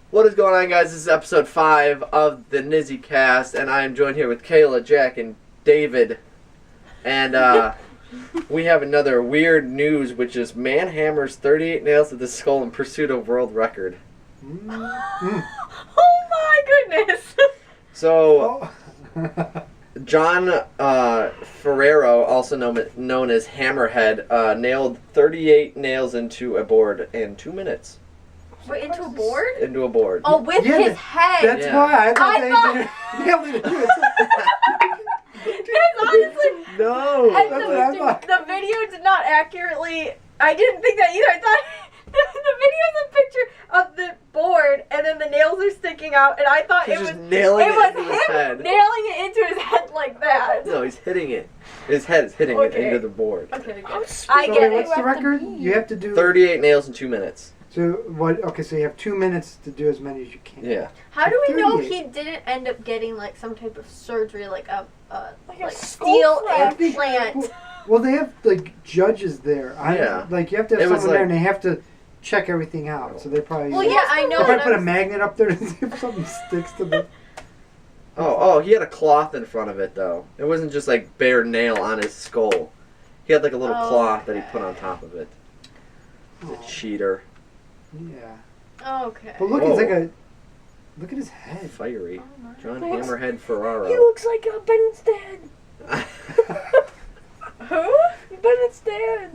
What is going on, guys? This is episode 5 of the Nizicast, and I am joined here with Kayla, Jack, and David. And we have another weird news, which is man hammers 38 nails to the skull in pursuit of world record. Oh my goodness! So, John Ferrero, also known as Hammerhead, nailed 38 nails into a board in 2 minutes. Wait, into a board? Into a board. Oh, with his head. That's why I thought they nailed it. That's honestly... No! And the video did not accurately... I didn't think that either. I thought the video is a picture of the board, and then the nails are sticking out, and I thought He's it was... just nailing it into his him head. nailing it into his head like that. No, he's hitting it. His head is hitting it into the board. Okay, I get it. What's the record? You have to do 38 nails in 2 minutes. So what? Okay, so you have 2 minutes to do as many as you can. Yeah. How do we know 38. he didn't end up getting like some type of surgery, like a skull steel fracture? implant? Well, they have like judges there. Yeah. Like you have to have It was someone there, like- and they have to check everything out. So they probably. Well, yeah, I know. They and probably put a I'm- magnet up there to see if something sticks to the. Oh, he had a cloth in front of it, though. It wasn't just like bare nail on his skull. He had like a little cloth that he put on top of it. He's a cheater. Yeah. Okay. But look, it's like a. Look at his head. Fiery. Oh my John God. Hammerhead Ferraro. He looks like Bennett's dad. Who? Bennett's dad.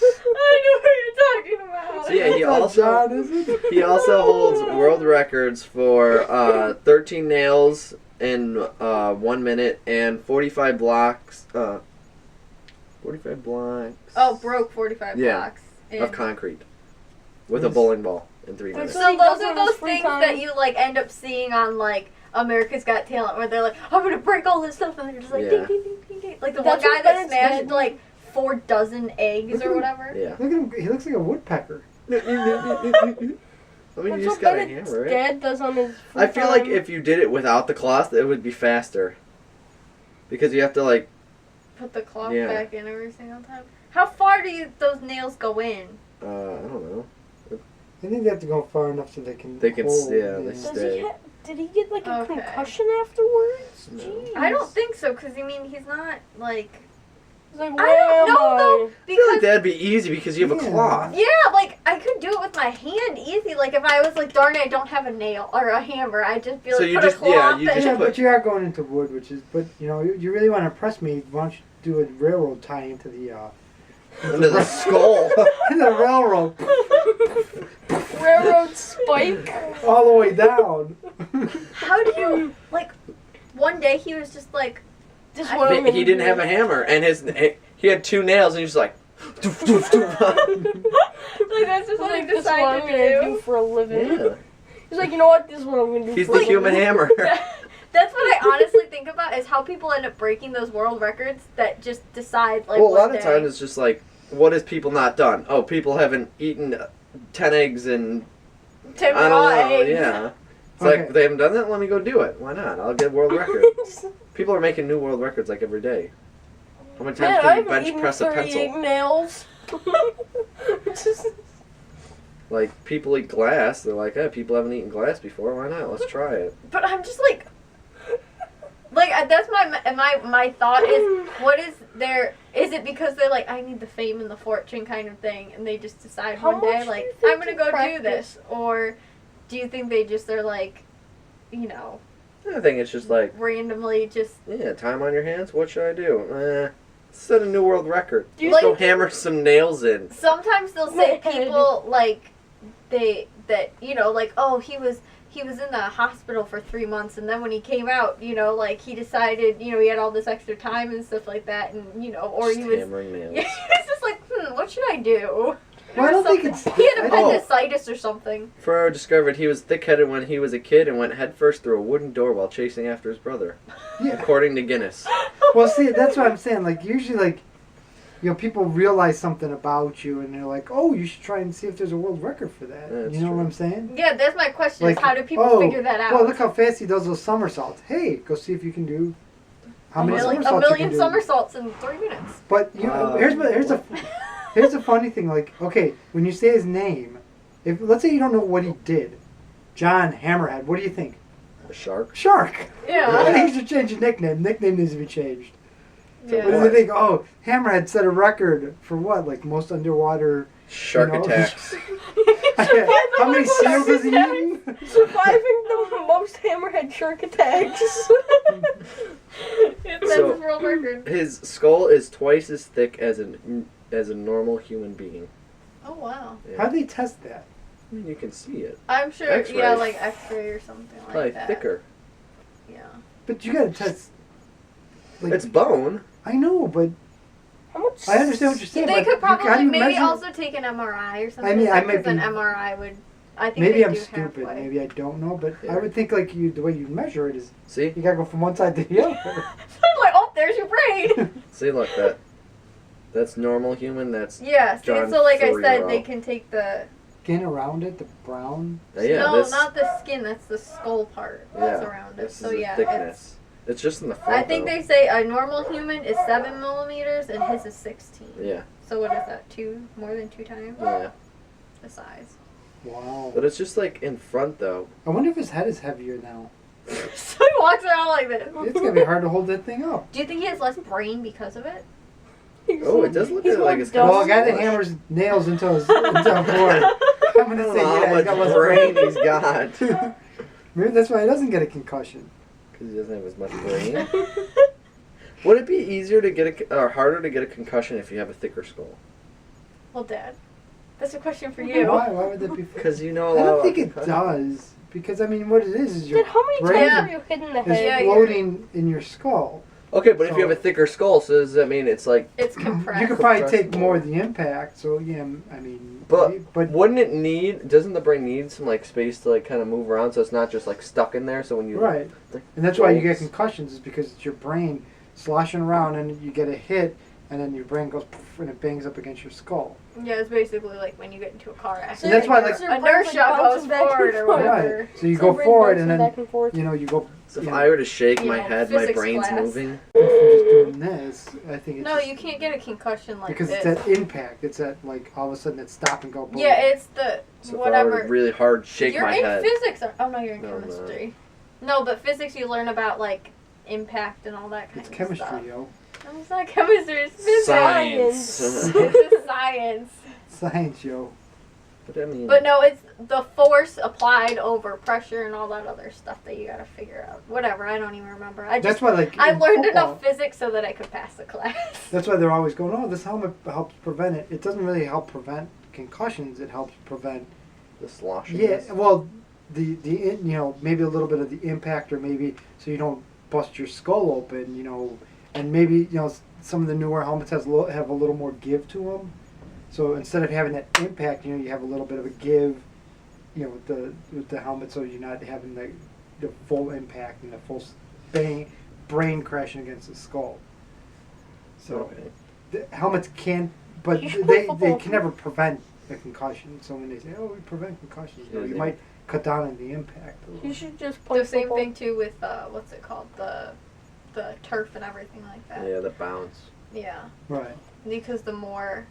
I know what you're talking about. So yeah, he That's not also John, is it? he also holds world records for 13 nails in 1 minute and 45 blocks. 45 blocks. Oh, broke 45 blocks. Of concrete with a bowling ball in 3 minutes. So those are those things that you like end up seeing on like America's Got Talent, where they're like, "I'm gonna break all this stuff," and they're just like, Yeah. ding, ding, ding, ding, ding. Like the one That's guy what that Bennett's smashed did. like 4 dozen eggs Look or at whatever. Yeah. Look at him. He looks like a woodpecker. I mean, you That's just what got a Bennett's hammer, right? dad does on his free I feel like time. if you did it without the cloth, it would be faster. Because you have to like, Put the cloth Yeah. back in every single time. How far do those nails go in? I don't know. I think they have to go far enough so they can. They can hold, yeah, they Does stay. did he get like a Okay. concussion afterwards? No. Jeez. I don't think so, because I mean he's not like. He's like, I where don't am know I? though, I feel like because that'd be easy because you have a Yeah. cloth. yeah, like I could do it with my hand easy. Like if I was like, darn it, I don't have a nail or a hammer, I'd just be like, So you put just- a cloth yeah, you and just Yeah, put- but you are going into wood, which is. But you know, you really want to impress me. Why don't you do a railroad tie into the Under the skull. the railroad Railroad spike. all the way down. How do you like? One day he was just like, Just I- what I'm He gonna didn't do. have a hammer, and he had 2 nails, and he was like, doof, doof, doof. like that's just He's what like, he this is what decided I'm gonna to do for a living. Yeah. He's like, you know what? This is what I'm gonna do. He's for the a human living. hammer. That's what I honestly think about is how people end up breaking those world records that just decide like. Well, a lot one of day. times it's just like, what has people not done? Oh, people haven't eaten 10 eggs and 10 I don't raw know. eggs. Yeah. It's Okay. like they haven't done that. Let me go do it. Why not? I'll get a world record. People are making new world records like every day. How many times Man, I can you haven't bench eaten press a 38 pencil? nails. Just- Like people eat glass. They're like, hey, people haven't eaten glass before. Why not? Let's try it. But I'm just like that's my thought is what is there? Is it because they're like I need the fame and the fortune kind of thing, and they just decide How one day much do like you think I'm gonna you go do practice? this, or do you think they just are like, you know, I think it's just like, randomly just yeah, time on your hands. What should I do? Set a new world record. Do you Let's go think- hammer some nails in. sometimes they'll say My head. people like that you know like oh he was in the hospital for 3 months, and then when he came out, you know, like he decided, you know, he had all this extra time and stuff like that, and you know, or Just he was hammering nails. he was just like what should I do? Well, I don't think Something. it's- He had Oh. appendicitis or something. Ferraro discovered he was thick-headed when he was a kid and went headfirst through a wooden door while chasing after his brother, Yeah. according to Guinness. Well, see, that's what I'm saying. Like usually, like you know, people realize something about you, and they're like, "Oh, you should try and see if there's a world record for that." That's you know true. what I'm saying? Yeah, that's my question. Like, is how do people oh, figure that out? Well, look how fast he does those somersaults. Hey, go see if you can do how many a somersaults you million can do. somersaults in 3 minutes. But you know, here's a funny thing. Like, okay, when you say his name, If let's say you don't know what he did, John Hammerhead. What do you think? A shark? Shark. I Yeah. think you should change your nickname. Nickname needs to be changed. What do Yeah. they think? Oh, Hammerhead set a record for what? Like most underwater. Shark You know, attacks. How many seals has he eaten? Surviving the most hammerhead shark attacks. That's So- his world record. His skull is twice as thick as a normal human being. Oh wow. How do they test that? You can see it. I'm sure. X-ray. Yeah, like X-ray or something like Probably that. thicker. Yeah. But you gotta test. Like, It's bone. I know, but How much? I understand what you're saying. They but could how do probably you maybe measure- also take an MRI or something. I mean, I like might that, 'cause an be- MRI would. I think Maybe they I'm do stupid. halfway. Maybe I don't know, but Yeah. I would think like the way you measure it is See? you gotta go from one side to the other. I'm like, oh, there's your brain. See, look, that's normal human. That's Yeah. See, John so like I 4-year-old. said, they can take the. Skin around it, the brown. yeah. No, this, not the skin. That's the skull part that's yeah, around it. this So is the yeah, thickness. It's just in the front. I think though. they say a normal human is 7 millimeters and his is 16. Yeah, So what is that? More than 2 times yeah. the size. Wow. But it's just like in front though. I wonder if his head is heavier now. So he walks around like this. It's gonna be hard to hold that thing up. Do you think he has less brain because of it? Oh, it does look He's like more it's dumb. Well, a guy that smushed. hammers nails into a board. I'm I gonna don't say know yeah, how he's got much less brain brain. he's got. Maybe that's why he doesn't get a concussion. Because he doesn't have as much brain. Would it be easier to get or harder to get a concussion if you have a thicker skull? Well, Dad, that's a question for you. Why? Why would that be? Because you know a I lot don't about think it concussion. does. Because I mean, what it is your Dad, how many brain times have you hit in the is head? Yeah, floating in your skull. Okay, but if you So- have a thicker skull, so does that mean it's like? It's compressed. You could probably take Compressible. more of the impact. So yeah, I mean, But but wouldn't it need? Doesn't the brain need some like space to like kind of move around, so it's not just like stuck in there? So when you right, like, and that's why you get jolts- concussions is because it's your brain sloshing around and you get a hit, and then your brain goes poof, and it bangs up against your skull. Yeah, it's basically like when you get into a car accident. And that's why, like- your brain's, like, Inertia goes bouncing back and forward or forth. whatever. Right. So you So go your brain forward, bouncing and then back and forth. you know you go. So if you I know, were to shake You my know, head, my physics brain's class. moving. from just doing this, I think it's No, just- you can't get a concussion like because this. it's that impact. It's that like all of a sudden it's stop and go. Boom. Yeah, it's the So if I were whatever. to really hard shake You're my in head. physics. Oh no, you're in No, I'm not. chemistry. No, but physics you learn about like impact and all that kind It's of chemistry, stuff. yo. No, it's not chemistry. It's physics. Science. It's science. Science, yo. But I mean, But no, it's the force applied over pressure and all that other stuff that you gotta figure out. Whatever, I don't even remember. I That's just why, like, I in learned football, enough physics so that I could pass the class. That's why they're always going, oh, this helmet helps prevent it. It doesn't really help prevent concussions. It helps prevent. the sloshing. Yeah, well, maybe a little bit of the impact, or maybe so you don't bust your skull open, and maybe some of the newer helmets have a little more give to them. So instead of having that impact, you have a little bit of a give, with the helmet, so you're not having the full impact and the full brain crashing against the skull. So Okay. the helmets can't, but You should they play football. can never prevent a concussion. So when they say, "Oh, we prevent concussions," Yeah, you they- might cut down on the impact. A You little. should just play The same football. thing too with what's it called, the turf and everything like that. Yeah, the bounce. Yeah, Right. because the more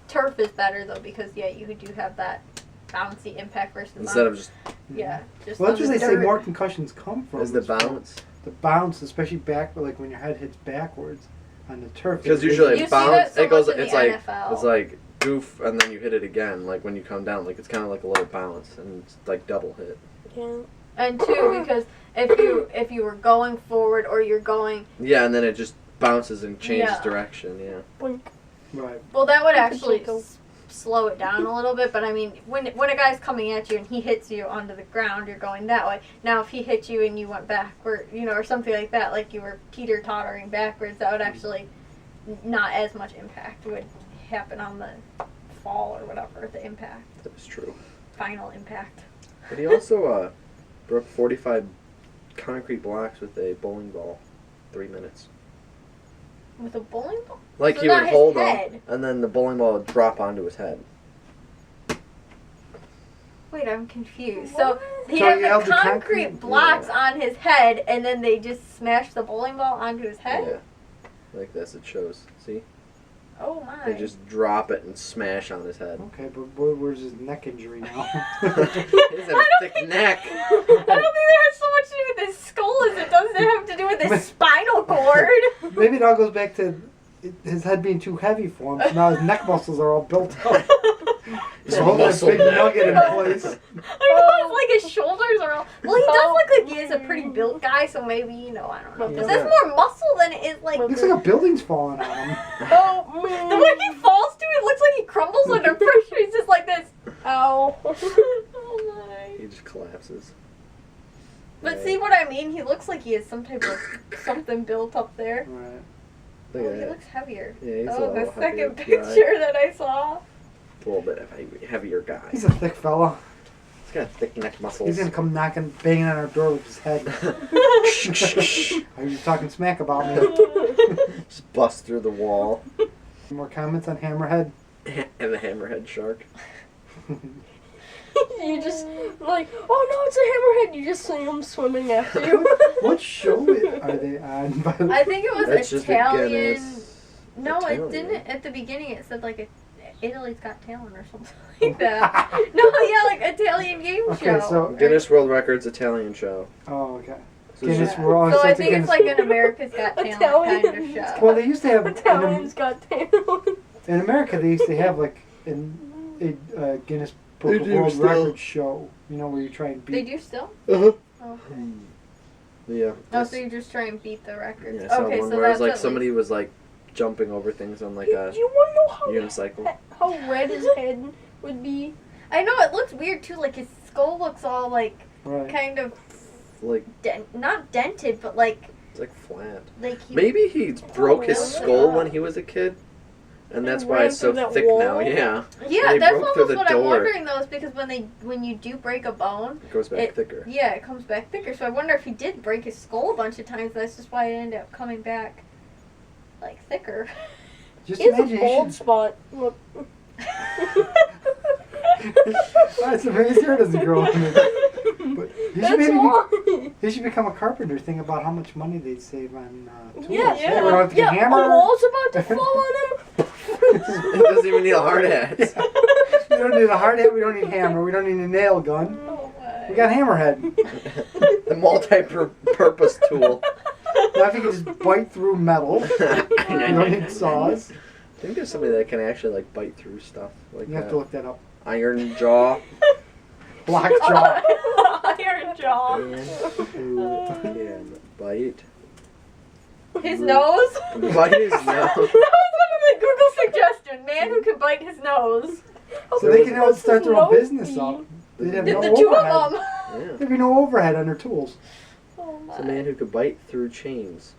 turf is better though, because you do have that bouncy impact versus Instead on- of just just Well, that's on what the they say. dirt. More concussions come from as the is from bounce. the bounce, especially back, like when your head hits backwards on the turf. Because it- usually You it's see that bounce. so It goes. much in It's the like NFL. it's like goof, and then you hit it again. Like when you come down, like it's kind of like a little bounce, and it's like double hit. Yeah. And two, because if you were going forward or you're going, Yeah, and then it just bounces and changes Yeah. direction. Yeah. Blink. Right. well, that would You could actually go. slow it down a little bit. But I mean, when a guy's coming at you and he hits you onto the ground, you're going that way. Now, if he hit you and you went backward, or something like that, like you were teeter-tottering backwards, that would actually not as much impact would happen on the fall or whatever, the impact, That's true. final impact. But he also broke 45 concrete blocks with a bowling ball, 3 minutes. With a bowling ball? Like So he not would his hold head. them, and then the bowling ball would drop onto his head. Wait, I'm confused. So he So had he the held the concrete concrete- blocks Yeah. on his head, and then they just smashed the bowling ball onto his head? Yeah. Like this, it shows. See? Oh my. They just drop it and smash on his head. Okay, but where's his neck injury now? He has a thick neck. I don't think that has so much to do with his skull as it does have to do with his spinal cord. Maybe it all goes back to his head being too heavy for him. So now his neck muscles are all built up. He's So hold that muscle big neck. nugget in place. I know, it's like his shoulders are all. Well, he does look like he is a pretty built guy, so maybe, you know, I don't know. Yeah. But there's more muscle than it is like. Looks like a building's falling on him. Oh, The man. way he falls to, it looks like he crumbles under pressure. He's just like this. Ow. Oh my. He just collapses. But Right. see what I mean? He looks like he has some type of something built up there. Right. Look Oh, at he that. looks heavier. Yeah, he's a Oh, little the second heavier picture that I saw. A little bit of a heavier guy. He's a thick fella. He's got thick neck muscles. He's gonna come knocking, banging on our door with his head. Are you talking smack about me? Just bust through the wall. More comments on Hammerhead? And the hammerhead shark. You just, like, oh no, it's a hammerhead. You just see him swimming after you. What show are they on? By the I think it was That's just a Italian. Guinness. No, Italian. it didn't. At the beginning, it said like Italy's Got Talent or something like that. No, yeah, like Italian game Okay, show. so- Guinness World Records Italian show. Oh, okay. So it's Guinness just, World. So I it's a think it's Guinness- like an America's Got Talent kind of Italian. show. Well, they used to have Italians got talent. in America. They used to have like a Guinness Book They of do World still. Records show. You know where you try and They beat. do still? uh-huh. Oh. Yeah. Oh, so you just try and beat the records. Yeah, I saw Okay, one so where it that's was like at somebody least- was like jumping over things on like Do a you want to know unicycle. how red his head would be? I know it looks weird too. Like his skull looks all like Right. kind of Like not dented, but like it's like flat. he. Maybe he broke his really? skull when he was a kid, and that's why ran it's so through that thick now. wall? Yeah, Yeah, They that's broke through almost the what I'm door. wondering though, is because when you do break a bone, it goes back It- thicker. yeah, it comes back thicker. So I wonder if he did break his skull a bunch of times. That's just why it ended up coming back like thicker. Just He has a imagine bald you spot. Look. should. So maybe his hair doesn't grow on it. But he should That's maybe why. he should become a carpenter. Think about how much money they'd save on tools. Yeah, We don't have to get a hammer. wall's about to fall on him. It doesn't even need a hard hat. We don't need a hard hat. We don't need hammer. We don't need a nail gun. Oh my. We got Hammerhead. The multi-purpose tool. Now if you can just bite through metal, you don't need saws. I think there's somebody that can actually like bite through stuff like You have to look that up. Iron jaw. Lockjaw. Iron jaw. Man who can bite. His nose. Bite his That nose. was one of the Google suggestion. Man who can bite his nose. So they can What's start his their own nose business be? up. They'd have The no two overhead. of them. Yeah. There'd be no overhead on their tools. Oh my. It's a man who could bite through chains.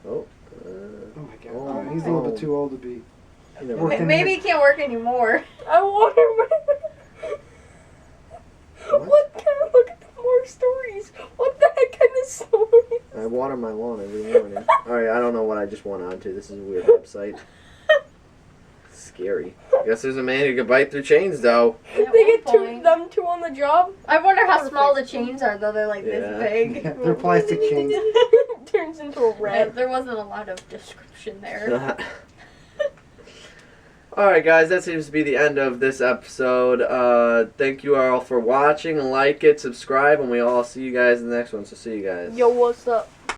Oh. Oh my god. Oh. He's a little bit too old to be. You never Working- Maybe he can't work anymore. I wonder. What kind of look at more stories? What the heck kind of stories? I water my lawn every morning. Alright, I don't know what I just went on to. This is a weird website. Scary. I guess there's a man who could bite through chains, though. At They one get point. them two on the job. I wonder how small the chains are, though. They're like Yeah. this big. Yeah, they're plastic chains. Turns into a rat. There wasn't a lot of description there. Alright, guys, that seems to be the end of this episode. Thank you all for watching. Like it, subscribe, and we all see you guys in the next one. So, see you guys. Yo, what's up?